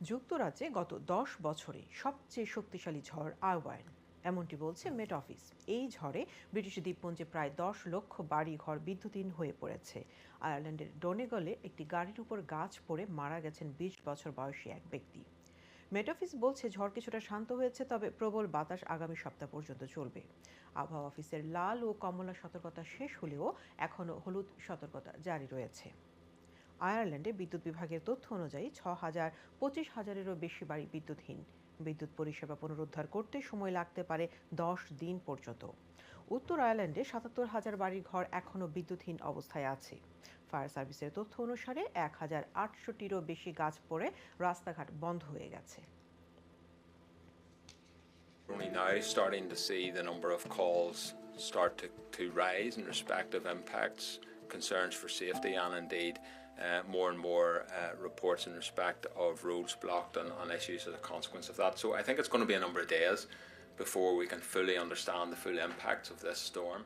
যুক্তরাজ্যে গত 10 বছরে সবচেয়ে শক্তিশালী ঝড় আরওয়ান, এমনটি বলছে মেট অফিস। এই ঝড়ে ব্রিটিশ দ্বীপপুঞ্জে প্রায় 10 লক্ষ বাড়ি ঘর বিদ্যুৎহীন হয়ে পড়েছে। আয়ারল্যান্ডের ডোনেগলে একটি গাড়ির উপর গাছ পড়ে মারা গেছেন 20 বছর বয়সী এক ব্যক্তি। মেট অফিস বলছে ঝড় কিছুটা শান্ত হয়েছে, তবে প্রবল বাতাস আগামী সপ্তাহ পর্যন্ত চলবে। আবহাওয়া অফিসের লাল ও কমলা সতর্কতা শেষ হলেও এখনও হলুদ সতর্কতা জারি রয়েছে। আয়ারল্যান্ডে বিদ্যুৎ বিভাগের তথ্য অনুযায়ী 25,000-এরও বেশি বাড়ি বিদ্যুৎহীন। বিদ্যুৎ পরিষেবা পুনরুদ্ধার করতে সময় লাগতে পারে 10 দিন পর্যন্ত। উত্তর আয়ারল্যান্ডে 77,000 বাড়ির ঘর এখনও বিদ্যুৎহীন অবস্থায় আছে। ফায়ার সার্ভিসের তথ্য অনুসারে 1,800-টিরও বেশি গাছ পড়ে রাস্তাঘাট বন্ধ হয়ে গেছে। Only now starting to see the number of calls start to rise in respect of impacts, concerns for safety, and indeed more and more reports in respect of roads blocked on issues as a consequence of that. So I think it's going to be a number of days before we can fully understand the full impacts of this storm.